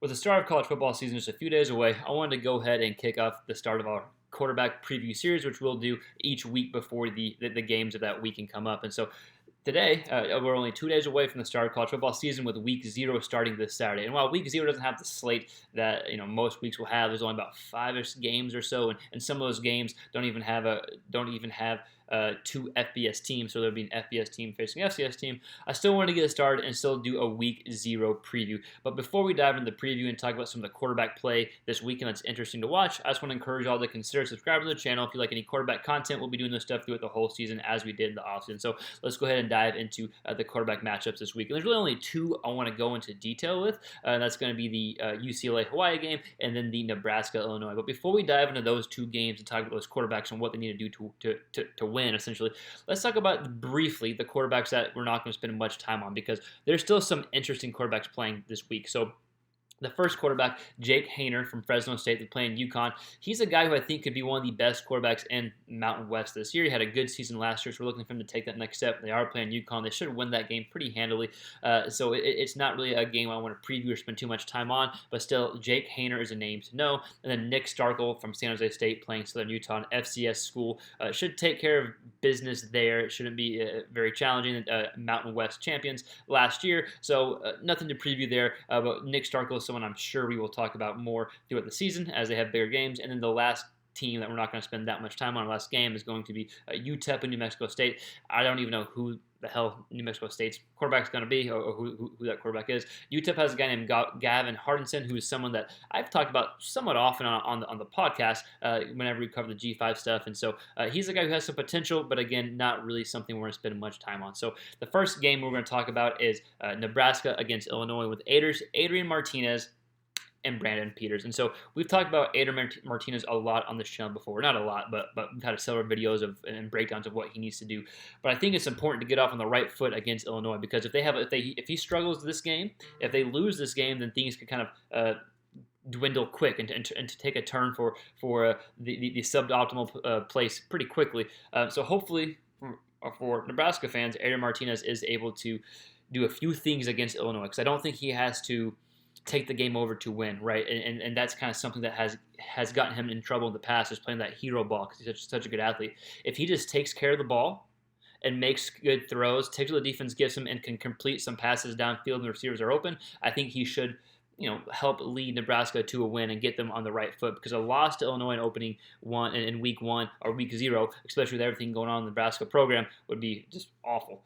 With the start of college football season just a few days away, I wanted to go ahead and kick off the start of our quarterback preview series, which we'll do each week before the games of that weekend come up. And so today, we're only 2 days away from the start of college football season, with week zero starting this Saturday. And while week zero doesn't have the slate that most weeks will have, there's only about five-ish games or so, and some of those games don't even have two FBS teams, so there'll be an FBS team facing an FCS team. I still want to get it started and still do a week zero preview. But before we dive into the preview and talk about some of the quarterback play this weekend that's interesting to watch, I just want to encourage y'all to consider subscribing to the channel if you like any quarterback content. We'll be doing this stuff throughout the whole season as we did in the offseason. So let's go ahead and dive into the quarterback matchups this week. And there's really only two I want to go into detail with. That's going to be the UCLA-Hawaii game and then the Nebraska-Illinois. But before we dive into those two games and talk about those quarterbacks and what they need to do to win, essentially, let's talk about briefly the quarterbacks that we're not going to spend much time on, because there's still some interesting quarterbacks playing this week. So the first quarterback, Jake Hayner from Fresno State, that's playing UConn. He's a guy who I think could be one of the best quarterbacks in Mountain West this year. He had a good season last year, so we're looking for him to take that next step. They are playing UConn. They should win that game pretty handily. So it's not really a game I want to preview or spend too much time on, but still, Jake Hayner is a name to know. And then Nick Starkel from San Jose State, playing Southern Utah, an FCS school. Should take care of business there. It shouldn't be very challenging. Mountain West champions last year, so nothing to preview there. But Nick Starkel is someone I'm sure we will talk about more throughout the season as they have bigger games. And then the last team that we're not going to spend that much time on, last game, is going to be UTEP and New Mexico State. I don't even know who the hell New Mexico State's quarterback is going to be, or who that quarterback is. UTEP has a guy named Gavin Hardinson, who is someone that I've talked about somewhat often on the podcast whenever we cover the G5 stuff. And so he's a guy who has some potential, but again, not really something we're going to spend much time on. So the first game we're going to talk about is Nebraska against Illinois, with Adrian Martinez and Brandon Peters. And so we've talked about Adrian Martinez a lot on this channel before. Not a lot, but we've had several videos and breakdowns of what he needs to do. But I think it's important to get off on the right foot against Illinois, because if he struggles this game, if they lose this game, then things could kind of dwindle quick and to take a turn for the suboptimal place pretty quickly. So hopefully for Nebraska fans, Adrian Martinez is able to do a few things against Illinois, because I don't think he has to take the game over to win, right? And that's kind of something that has gotten him in trouble in the past, is playing that hero ball, because he's such a good athlete. If he just takes care of the ball and makes good throws, takes what the defense gives him, and can complete some passes downfield and the receivers are open, I think he should help lead Nebraska to a win and get them on the right foot, because a loss to Illinois in opening one in week one or week zero, especially with everything going on in the Nebraska program, would be just awful.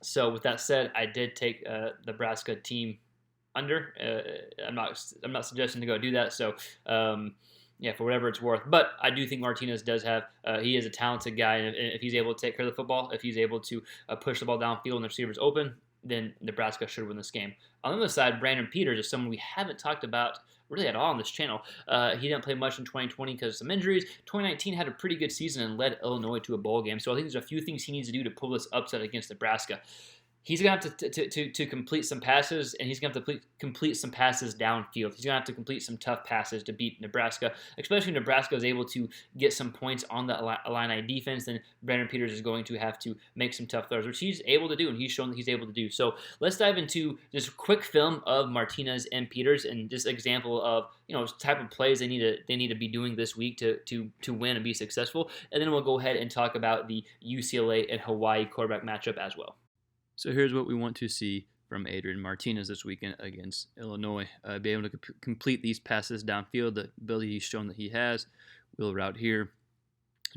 So with that said, I did take Nebraska team under. I'm not suggesting to go do that. So for whatever it's worth. But I do think Martinez does have. He is a talented guy, and if he's able to take care of the football, if he's able to push the ball downfield and the receivers open, then Nebraska should win this game. On the other side, Brandon Peters is someone we haven't talked about really at all on this channel. He didn't play much in 2020 because of some injuries. 2019 had a pretty good season and led Illinois to a bowl game. So I think there's a few things he needs to do to pull this upset against Nebraska. He's going to have to complete some passes, and he's going to have to complete some passes downfield. He's going to have to complete some tough passes to beat Nebraska, especially if Nebraska is able to get some points on the Illini defense. Then Brandon Peters is going to have to make some tough throws, which he's able to do, and he's shown that he's able to do. So let's dive into this quick film of Martinez and Peters, and just example of type of plays they need to be doing this week to win and be successful. And then we'll go ahead and talk about the UCLA and Hawaii quarterback matchup as well. So here's what we want to see from Adrian Martinez this weekend against Illinois. Be able to complete these passes downfield, the ability he's shown that he has. Wheel route here.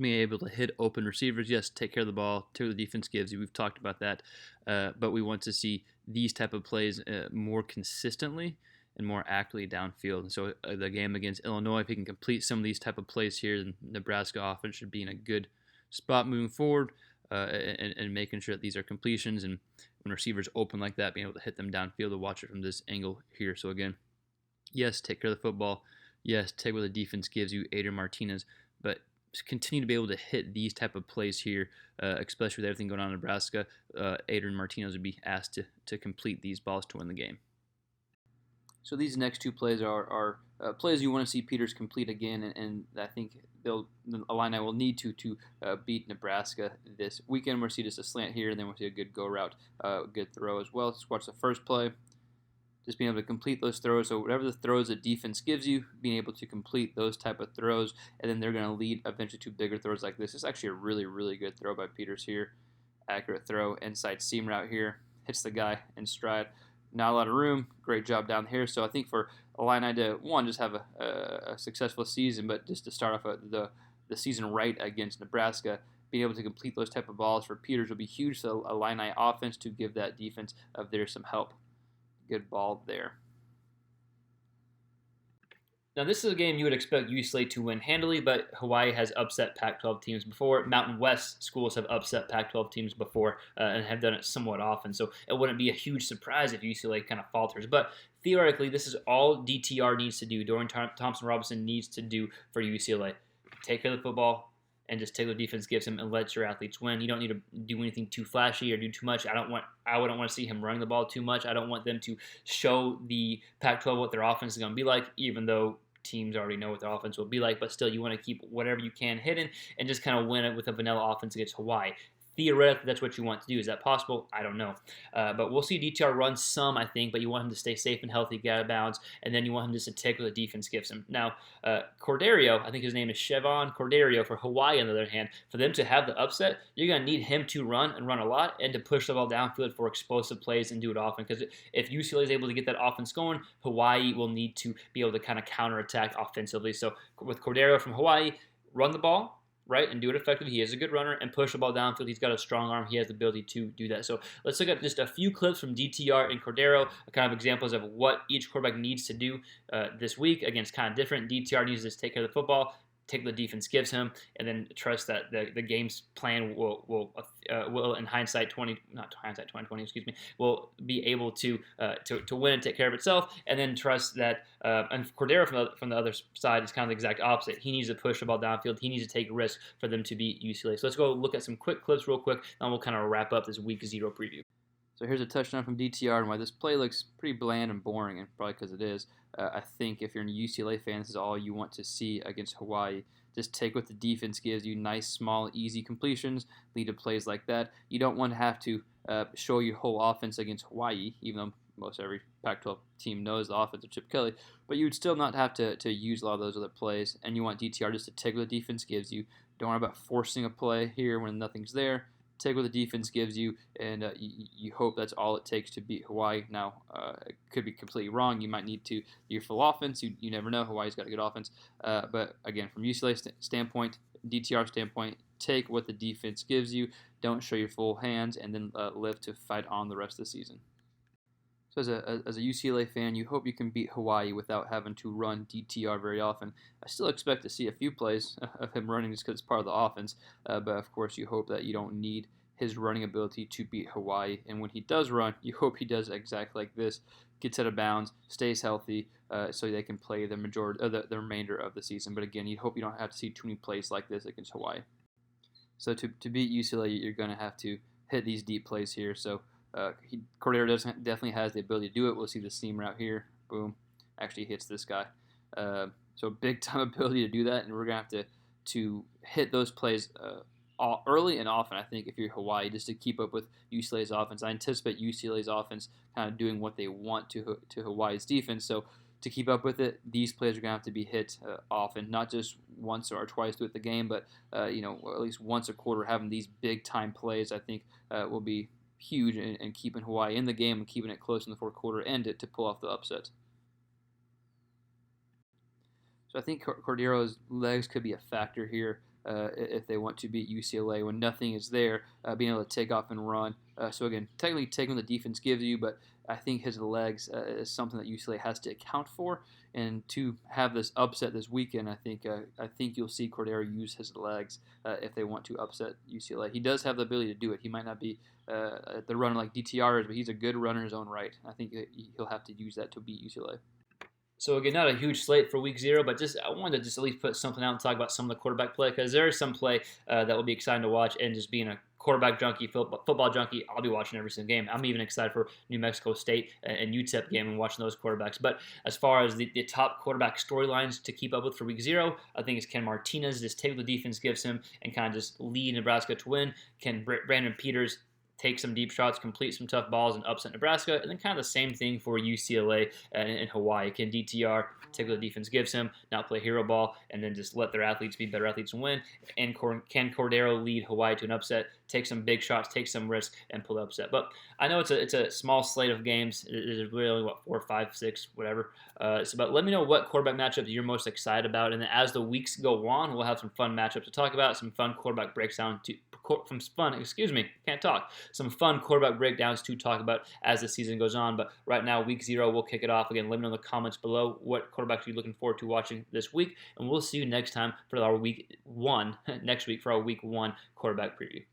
Being able to hit open receivers, yes, take care of the ball, take what the defense gives you. We've talked about that. But we want to see these type of plays more consistently and more accurately downfield. And so the game against Illinois, if he can complete some of these type of plays here, then Nebraska offense should be in a good spot moving forward. And making sure that these are completions, and when receivers open like that, being able to hit them downfield to watch it from this angle here. So again, yes, take care of the football. Yes, take what the defense gives you, Adrian Martinez, but continue to be able to hit these type of plays here, especially with everything going on in Nebraska. Adrian Martinez would be asked to complete these balls to win the game. So these next two plays are plays you want to see Peters complete again, and I think the Illini will need to beat Nebraska this weekend. We'll see just a slant here, and then we'll see a good go route, good throw as well. Let's watch the first play. just being able to complete those throws. So whatever the throws the defense gives you, being able to complete those type of throws, and then they're going to lead eventually to bigger throws like this. It's actually a really, really good throw by Peters here. Accurate throw, inside seam route here, hits the guy in stride. Not a lot of room. Great job down here. So I think for Illini to, one, just have a successful season, but just to start off the season right against Nebraska, being able to complete those type of balls for Peters will be huge for the Illini offense to give that defense of theirs some help. Good ball there. Now, this is a game you would expect UCLA to win handily, but Hawaii has upset Pac-12 teams before. Mountain West schools have upset Pac-12 teams before and have done it somewhat often, so it wouldn't be a huge surprise if UCLA kind of falters. But theoretically, this is all DTR needs to do, Dorian Thompson-Robinson needs to do for UCLA. Take care of the football and just take what the defense gives him and let your athletes win. You don't need to do anything too flashy or do too much. I wouldn't want to see him running the ball too much. I don't want them to show the Pac-12 what their offense is going to be like, even though teams already know what their offense will be like, but still you want to keep whatever you can hidden and just kind of win it with a vanilla offense against Hawaii. Theoretically, that's what you want to do. Is that possible? I don't know. But we'll see DTR run some, I think, but you want him to stay safe and healthy, get out of bounds, and then you want him just to take what the defense gives him. Now, Corderio, I think his name is Chevon Corderio for Hawaii, on the other hand, for them to have the upset, you're going to need him to run and run a lot and to push the ball downfield for explosive plays and do it often. Because if UCLA is able to get that offense going, Hawaii will need to be able to kind of counterattack offensively. So with Corderio from Hawaii, run the ball, right, and do it effectively. He is a good runner and push the ball downfield. He's got a strong arm. He has the ability to do that. So let's look at just a few clips from DTR and Cordero, kind of examples of what each quarterback needs to do this week against kind of different. DTR needs to take care of the football, take what the defense gives him, and then trust that the game's plan will in hindsight 2020, will be able to win and take care of itself, and then trust that. And Cordero from the other side is kind of the exact opposite. He needs to push the ball downfield. He needs to take risks for them to beat UCLA. So let's go look at some quick clips real quick, and we'll kind of wrap up this Week 0 preview. So here's a touchdown from DTR, and why this play looks pretty bland and boring, and probably because it is. I think if you're a UCLA fan, this is all you want to see against Hawaii. Just take what the defense gives you, nice, small, easy completions, lead to plays like that. You don't want to have to show your whole offense against Hawaii, even though most every Pac-12 team knows the offense of Chip Kelly, but you would still not have to use a lot of those other plays, and you want DTR just to take what the defense gives you. Don't worry about forcing a play here when nothing's there. Take what the defense gives you, and you hope that's all it takes to beat Hawaii. Now, it could be completely wrong. You might need to your full offense. You never know. Hawaii's got a good offense. But, again, from UCLA standpoint, DTR standpoint, take what the defense gives you. Don't show your full hands, and then live to fight on the rest of the season. So as a UCLA fan, you hope you can beat Hawaii without having to run DTR very often. I still expect to see a few plays of him running just because it's part of the offense, but of course you hope that you don't need his running ability to beat Hawaii. And when he does run, you hope he does exactly like this, gets out of bounds, stays healthy, so they can play the remainder of the season. But again, you hope you don't have to see too many plays like this against Hawaii. So to beat UCLA, you're going to have to hit these deep plays here. So Cordero definitely has the ability to do it. We'll see the seam route here. Boom. Actually hits this guy. So big time ability to do that, and we're going to have to hit those plays early and often, I think, if you're Hawaii, just to keep up with UCLA's offense. I anticipate UCLA's offense kind of doing what they want to Hawaii's defense. So to keep up with it, these plays are going to have to be hit often, not just once or twice throughout the game, but at least once a quarter. Having these big time plays, I think, will be huge in keeping Hawaii in the game and keeping it close in the fourth quarter and to pull off the upset. So I think Cordero's legs could be a factor here if they want to beat UCLA when nothing is there, being able to take off and run. So again, technically taking what the defense gives you, but I think his legs is something that UCLA has to account for. And to have this upset this weekend, I think you'll see Cordero use his legs if they want to upset UCLA. He does have the ability to do it. He might not be the runner like DTR is, but he's a good runner in his own right. I think he'll have to use that to beat UCLA. So again, not a huge slate for Week 0, but I wanted to just at least put something out and talk about some of the quarterback play, because there is some play that will be exciting to watch, and just being a quarterback junkie, football junkie, I'll be watching every single game. I'm even excited for New Mexico State and UTEP game and watching those quarterbacks. But as far as the top quarterback storylines to keep up with for Week 0, I think it's can Martinez just take what the defense gives him and kind of just lead Nebraska to win. Can Brandon Peters take some deep shots, complete some tough balls, and upset Nebraska. And then kind of the same thing for UCLA and Hawaii. Can DTR take what the defense gives him, not play hero ball, and then just let their athletes be better athletes and win? And can Cordero lead Hawaii to an upset, take some big shots, take some risk, and pull the upset? But I know it's a small slate of games. There's really, 4, 5, 6, whatever. But let me know what quarterback matchups you're most excited about. And then as the weeks go on, we'll have some fun matchups to talk about, some fun quarterback breakdown some fun quarterback breakdowns to talk about as the season goes on. But right now, week 0, we'll kick it off. Again, let me know in the comments below what quarterbacks you're looking forward to watching this week. And we'll see you next time for our week 1, next week for our week 1 quarterback preview.